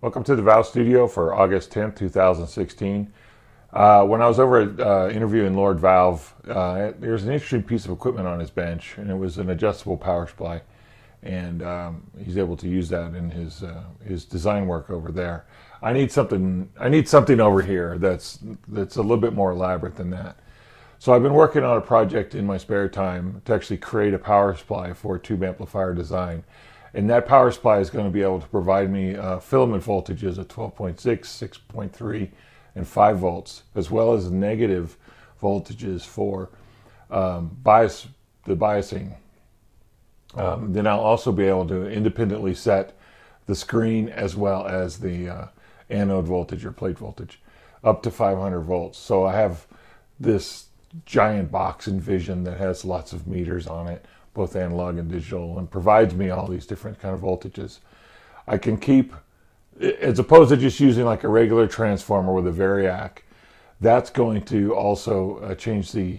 Welcome to the Valve Studio for August 10th, 2016. When I was over at interviewing Lord Valve, there's an interesting piece of equipment on his bench, and it was an adjustable power supply. And he's able to use that in his design work over there. I need something over here that's a little bit more elaborate than that. So I've been working on a project in my spare time to actually create a power supply for a tube amplifier design. And that power supply is going to be able to provide me filament voltages of 12.6, 6.3, and 5 volts, as well as negative voltages for the biasing. Then I'll also be able to independently set the screen as well as the anode voltage or plate voltage up to 500 volts. So I have this giant box in Vision that has lots of meters on it, both analog and digital, and provides me all these different kind of voltages. I can keep, as opposed to just using like a regular transformer with a variac, that's going to also change the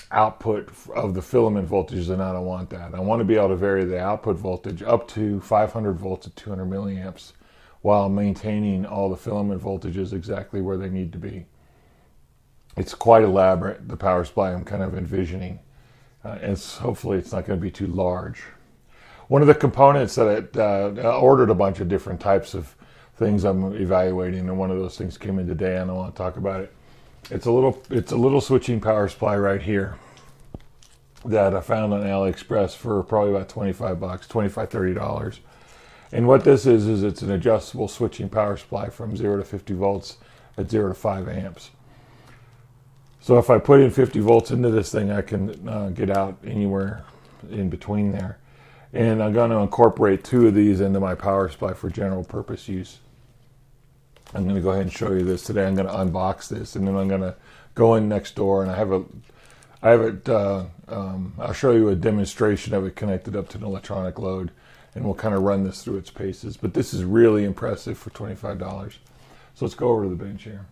output of the filament voltages, and I don't want that. I want to be able to vary the output voltage up to 500 volts at 200 milliamps while maintaining all the filament voltages exactly where they need to be. It's quite elaborate, the power supply I'm kind of envisioning. And hopefully it's not going to be too large. One of the components that I ordered a bunch of different types of things I'm evaluating, and one of those things came in today, and I want to talk about it. It's a little switching power supply right here that I found on AliExpress for probably about $25, $25-$30. And what this is it's an adjustable switching power supply from 0 to 50 volts at 0 to 5 amps. So if I put in 50 volts into this thing, I can get out anywhere in between there. And I'm going to incorporate 2 of these into my power supply for general purpose use. I'm going to go ahead and show you this today. I'm going to unbox this, and then I'm going to go in next door, and I'll show you a demonstration of it connected up to an electronic load, and we'll kind of run this through its paces. But this is really impressive for $25. So let's go over to the bench here.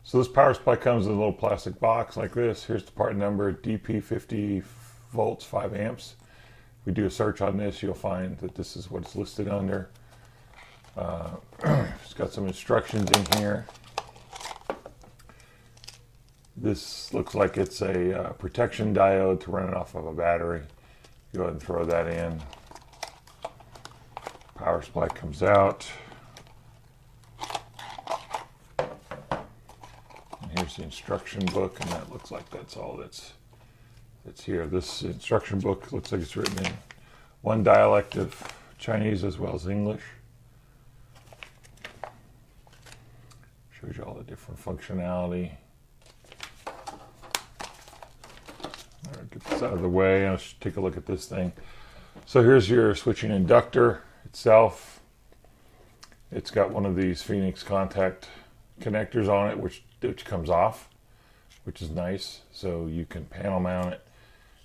So this power supply comes in a little plastic box like this. Here's the part number, DP50 volts, 5 amps. If we do a search on this, you'll find that this is what it's listed under. It's got some instructions in here. This looks like it's a protection diode to run it off of a battery. Go ahead and throw that in. Power supply comes out. Here's the instruction book, and that looks like that's all that's here. This instruction book looks like it's written in one dialect of Chinese as well as English. Shows you all the different functionality. All right, get this out of the way. Let's take a look at this thing. So here's your switching inductor itself. It's got one of these Phoenix contact connectors on it, which comes off, which is nice. So you can panel mount it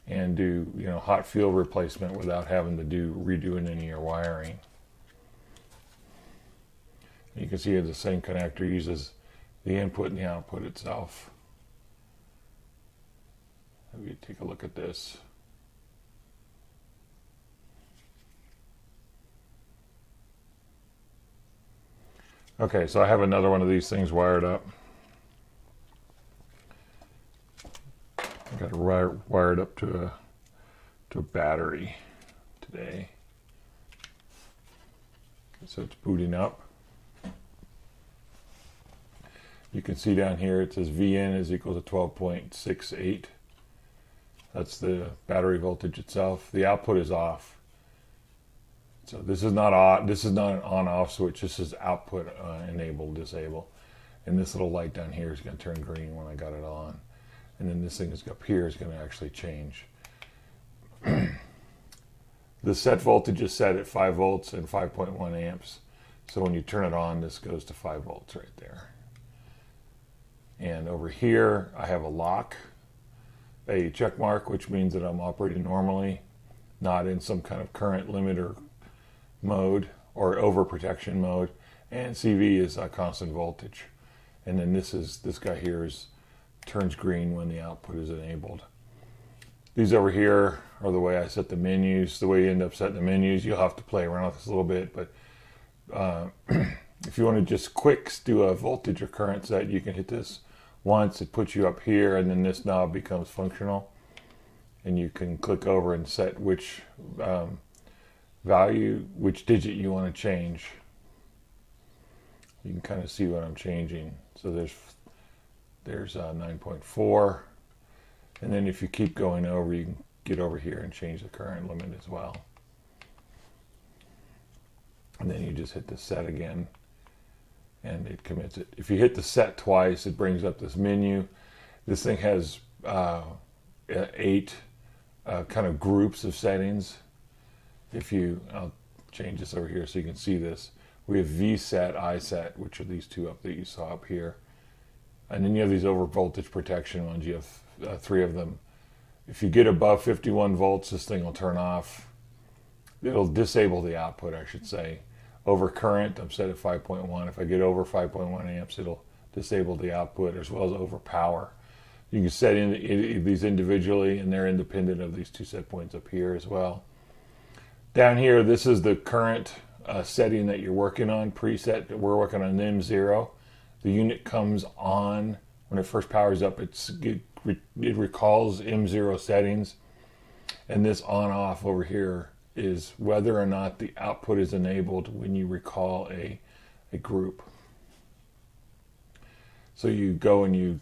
and do hot field replacement without having to redoing any of your wiring. You can see the same connector uses the input and the output itself. Let me take a look at this. Okay, so I have another one of these things wired up. I got it wired up to a battery today. So it's booting up. You can see down here it says VN is equal to 12.68. That's the battery voltage itself. The output is off. So this is not on. This is not an on-off switch. This is output enable, disable. And this little light down here is going to turn green when I got it on. And then this thing is up here is going to actually change. The set voltage is set at 5 volts and 5.1 amps. So when you turn it on, this goes to 5 volts right there. And over here, I have a lock, a check mark, which means that I'm operating normally, not in some kind of current limiter mode or overprotection mode. And CV is a constant voltage. And then this guy here turns green when the output is enabled. These over here are the way I set the menus. The way you end up setting the menus, you'll have to play around with this a little bit, but if you want to just quick do a voltage or current set, you can hit this once. It puts you up here, and then this knob becomes functional, and you can click over and set which value, which digit you want to change. You can kind of see what I'm changing. So there's 9.4, and then if you keep going over, you can get over here and change the current limit as well. And then you just hit the set again, and it commits it. If you hit the set twice, it brings up this menu. This thing has 8 kind of groups of settings. I'll change this over here so you can see this. We have V set, I set, which are these two up that you saw up here. And then you have these over voltage protection ones. You have 3 of them. If you get above 51 volts, this thing will turn off. It'll disable the output, I should say. Over current, I'm set at 5.1. If I get over 5.1 amps, it'll disable the output, as well as over power. You can set in these individually, and they're independent of these 2 set points up here as well. Down here, this is the current setting that you're working on, preset. We're working on M0. The unit comes on when it first powers up. It recalls M0 settings, and this on-off over here is whether or not the output is enabled when you recall a group. So you go and you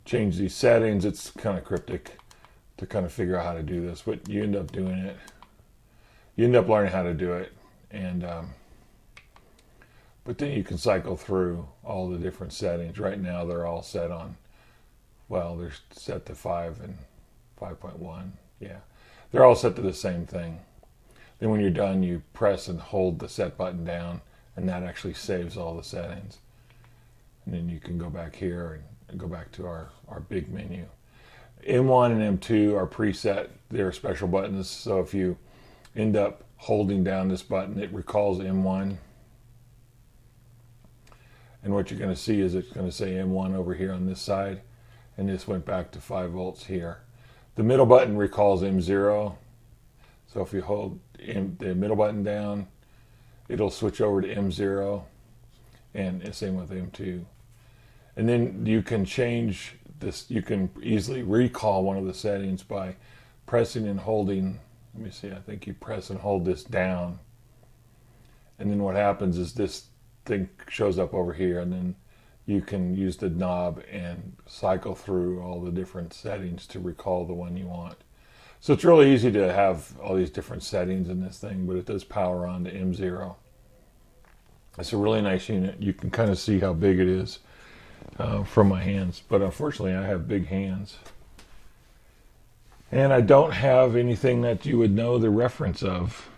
change these settings. It's kind of cryptic to kind of figure out how to do this, but you end up doing it. You end up learning how to do it, and but then you can cycle through all the different settings. Right now they're all set on, well, they're set to 5 and 5.1. Yeah, they're all set to the same thing. Then when you're done, you press and hold the set button down, and that actually saves all the settings. And then you can go back here and go back to our big menu. M1 and M2 are preset. They're special buttons. So if you end up holding down this button, it recalls M1. And what you're going to see is it's going to say M1 over here on this side, and this went back to 5 volts here. The middle button recalls M0. So if you hold the middle button down, it'll switch over to M0, and same with M2. And then you can change this. You can easily recall one of the settings by pressing and holding. Let me see, I think you press and hold this down. And then what happens is this thing shows up over here, and then you can use the knob and cycle through all the different settings to recall the one you want. So it's really easy to have all these different settings in this thing, but it does power on to M0. It's a really nice unit. You can kind of see how big it is from my hands, but unfortunately I have big hands. And I don't have anything that you would know the reference of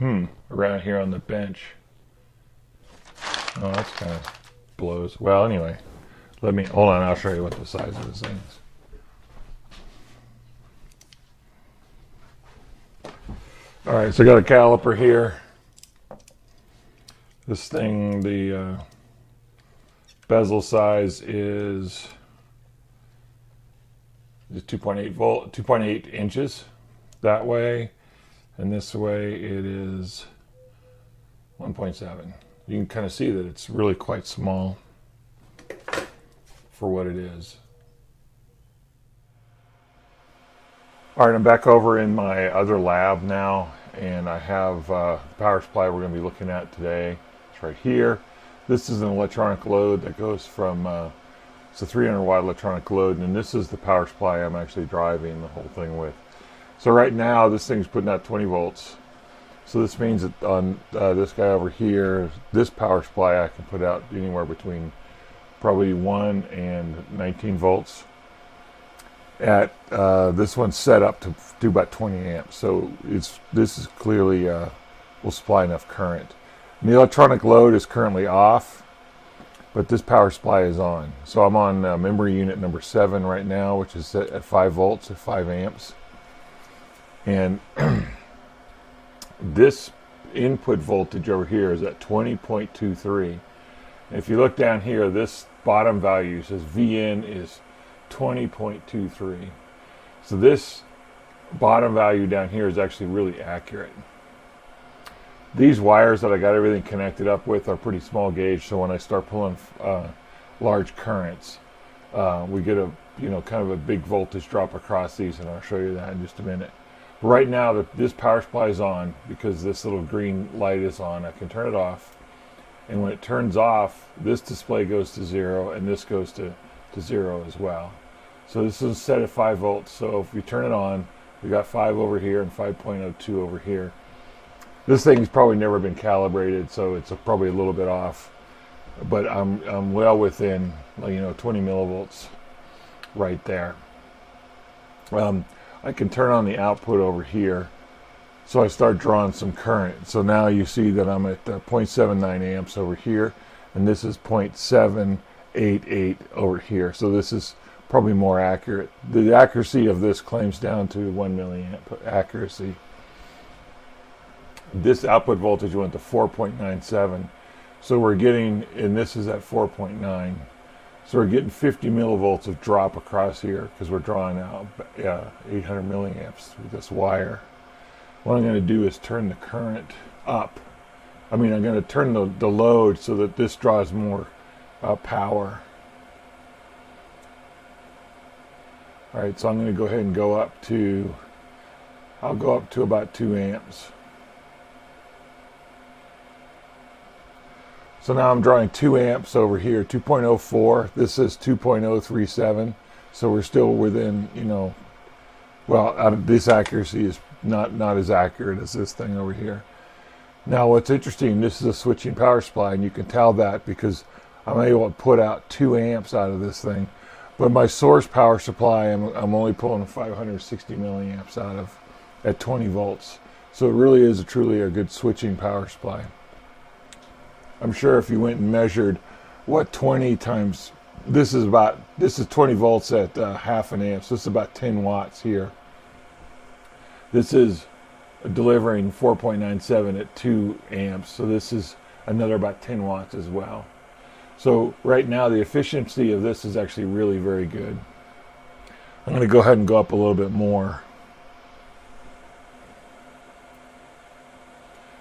around here on the bench. Oh, that's kind of blows. Well, anyway, hold on, I'll show you what the size of this thing is. All right, so I got a caliper here. This thing, the bezel size is 2.8 inches that way, and this way it is 1.7. You can kind of see that it's really quite small for what it is. All right, I'm back over in my other lab now, and I have power supply we're going to be looking at today. It's right here. This is an electronic load that goes from, it's a 300 watt electronic load, and this is the power supply I'm actually driving the whole thing with. So right now this thing's putting out 20 volts. So this means that on this guy over here, this power supply I can put out anywhere between probably 1 and 19 volts. At this one's set up to do about 20 amps, so this is clearly will supply enough current. And the electronic load is currently off, but this power supply is on. So I'm on memory unit number 7 right now, which is set at 5 volts at 5 amps. And this input voltage over here is at 20.23. And if you look down here, this bottom value says VN is 20.23. So this bottom value down here is actually really accurate. These wires that I got everything connected up with are pretty small gauge, so when I start pulling large currents, we get a kind of a big voltage drop across these, and I'll show you that in just a minute. Right now, this power supply is on because this little green light is on. I can turn it off, and when it turns off, this display goes to 0, and this goes to 0 as well. So this is set at 5 volts. So if we turn it on, we got 5 over here and 5.02 over here. This thing's probably never been calibrated, so it's probably a little bit off. But I'm well within 20 millivolts right there. I can turn on the output over here, so I start drawing some current. So now you see that I'm at 0.79 amps over here, and this is 0.788 over here. So this is probably more accurate. The accuracy of this claims down to 1 milliamp accuracy. This output voltage went to 4.97. So we're getting, and this is at 4.9. So we're getting 50 millivolts of drop across here because we're drawing out 800 milliamps through this wire. What I'm going to do is turn the current up. I'm going to turn the load so that this draws more power. All right, so I'm going to go ahead and go up to, I'll go up to about 2 amps. So now I'm drawing 2 amps over here, 2.04. This is 2.037. So we're still within, this accuracy is not as accurate as this thing over here. Now what's interesting, this is a switching power supply, and you can tell that because I'm able to put out 2 amps out of this thing. But my source power supply, I'm only pulling 560 milliamps out of at 20 volts. So it really is truly a good switching power supply. I'm sure if you went and measured what 20 times, this is 20 volts at half an amp, so this is about 10 watts here. This is delivering 4.97 at 2 amps, so this is another about 10 watts as well. So right now the efficiency of this is actually really very good. I'm going to go ahead and go up a little bit more.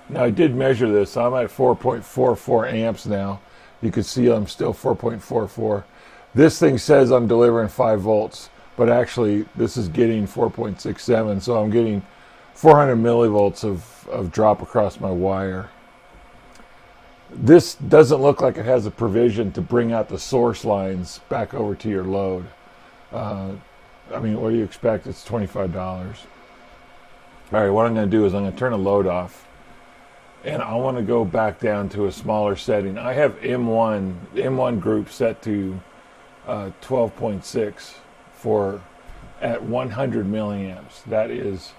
Now I did measure this. I'm at 4.44 amps now. You can see I'm still 4.44. This thing says I'm delivering 5 volts, but actually this is getting 4.67, so I'm getting 400 millivolts of drop across my wire. This doesn't look like it has a provision to bring out the source lines back over to your load. What do you expect? It's $25. All right, what I'm going to do is I'm going to turn the load off. And I want to go back down to a smaller setting. I have M1 group set to 12.6 for at 100 milliamps. That is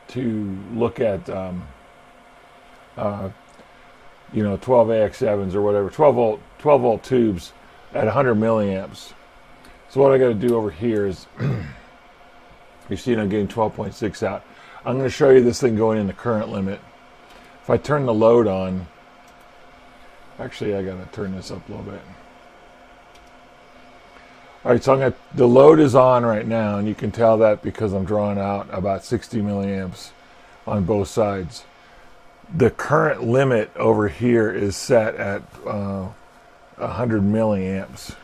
to look at 12 AX7s or whatever, 12 volt tubes at 100 milliamps. So what I got to do over here is, you see I'm getting 12.6 out. I'm going to show you this thing going in the current limit. If I turn the load on, actually I got to turn this up a little bit. All right, so the load is on right now, and you can tell that because I'm drawing out about 60 milliamps on both sides. The current limit over here is set at 100 milliamps.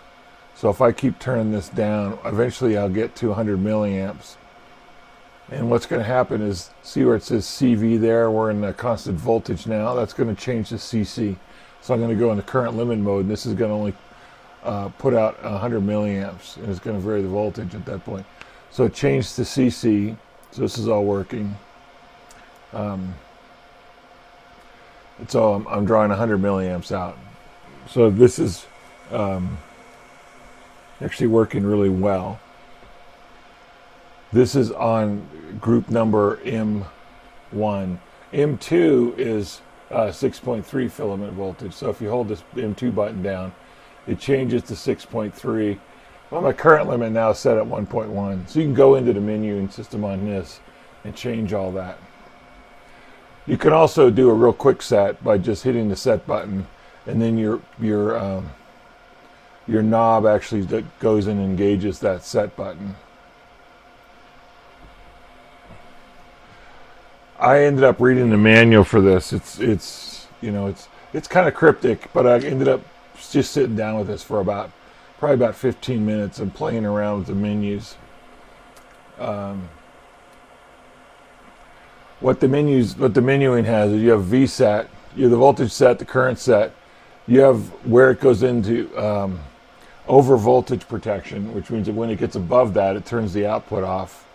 So if I keep turning this down, eventually I'll get to 100 milliamps. And what's going to happen is, see where it says CV there? We're in the constant voltage now. That's going to change to CC. So I'm going to go into current limit mode, and this is going to only put out 100 milliamps, and it's going to vary the voltage at that point. So it changed to CC. So this is all working. So I'm drawing 100 milliamps out. So this is actually working really well. This is on group number M1. M2 is 6.3 filament voltage. So if you hold this M2 button down, it changes to 6.3. Well, my current limit now is set at 1.1. So you can go into the menu and system on this and change all that. You can also do a real quick set by just hitting the set button, and then your your knob actually that goes in and engages that set button. I ended up reading the manual for this. It's kind of cryptic, but I ended up just sitting down with this for probably about 15 minutes and playing around with the menus. What the menuing has is you have VSET, you have the voltage set, the current set. You have where it goes into over voltage protection, which means that when it gets above that, it turns the output off.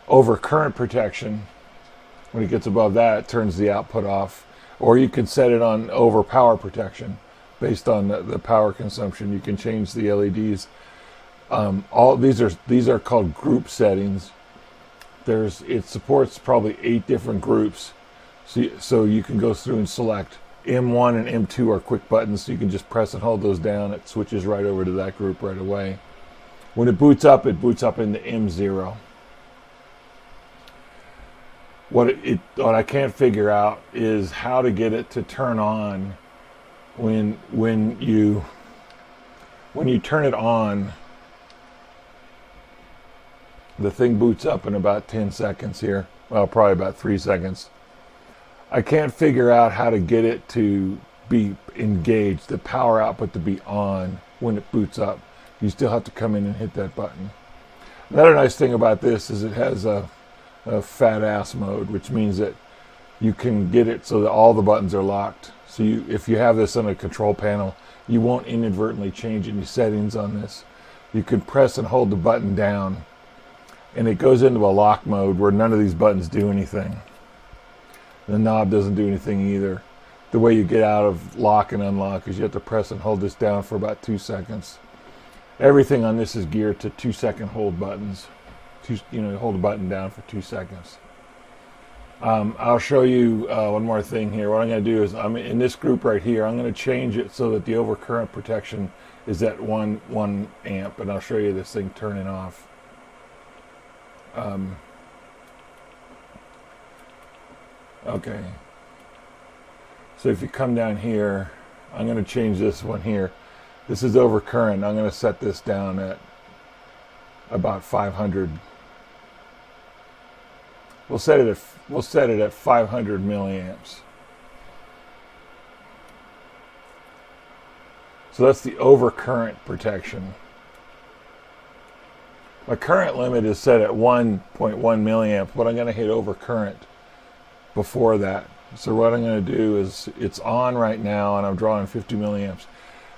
Over current protection, when it gets above that, it turns the output off. Or you can set it on over power protection based on the power consumption. You can change the LEDs. All these are called group settings. It supports probably 8 different groups, so you can go through and select. M1 and M2 are quick buttons, so you can just press and hold those down. It switches right over to that group right away. When it boots up into M0. What I can't figure out is how to get it to turn on when you turn it on. The thing boots up in about 10 seconds here. Well, probably about 3 seconds. I can't figure out how to get it to be engaged, the power output to be on when it boots up. You still have to come in and hit that button. Another nice thing about this is it has a fat ass mode, which means that you can get it so that all the buttons are locked. So if you have this on a control panel, you won't inadvertently change any settings on this. You can press and hold the button down, and it goes into a lock mode where none of these buttons do anything. The knob doesn't do anything either. The way you get out of lock and unlock is you have to press and hold this down for about 2 seconds. Everything on this is geared to 2-second hold buttons. Hold the button down for 2 seconds. I'll show you one more thing here. What I'm going to do is I'm in this group right here. I'm going to change it so that the overcurrent protection is at 1 amp, and I'll show you this thing turning off. Okay, so if you come down here, I'm going to change this one here. This is overcurrent. I'm going to set this down at about 500. We'll set it at 500 milliamps. So that's the overcurrent protection. My current limit is set at 1.1 milliamp, but I'm going to hit overcurrent before that. So what I'm going to do is, it's on right now and I'm drawing 50 milliamps.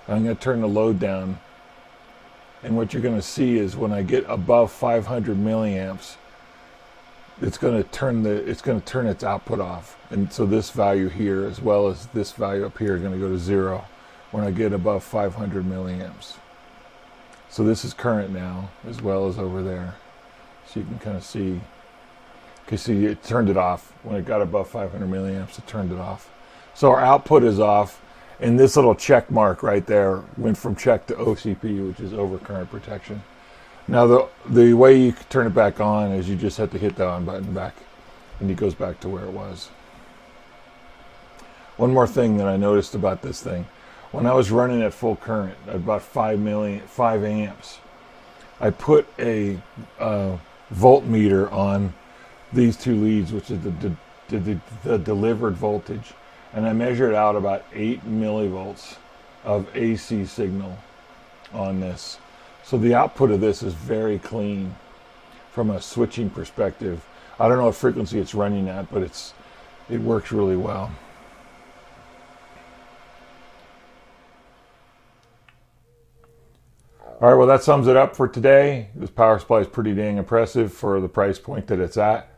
I'm going to turn the load down, and what you're going to see is when I get above 500 milliamps, it's going to turn its output off, and so this value here as well as this value up here are going to go to 0 when I get above 500 milliamps. So this is current now as well as over there, so you can kind of see. Okay, see, it turned it off. When it got above 500 milliamps, it turned it off. So our output is off, and this little check mark right there went from check to OCP, which is overcurrent protection. Now, the way you can turn it back on is you just have to hit the on button back, and it goes back to where it was. One more thing that I noticed about this thing. When I was running at full current, at about 5 amps, I put a voltmeter on these 2 leads, which is the delivered voltage, and I measured out about 8 millivolts of AC signal on this. So the output of this is very clean from a switching perspective. I don't know what frequency it's running at, but it works really well. All right, well, that sums it up for today. This power supply is pretty dang impressive for the price point that it's at.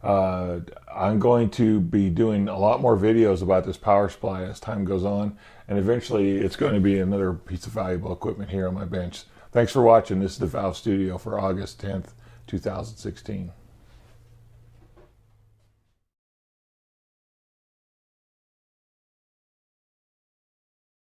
I'm going to be doing a lot more videos about this power supply as time goes on, and eventually it's going to be another piece of valuable equipment here on my bench. Thanks for watching. This is the Valve Studio for August 10th, 2016.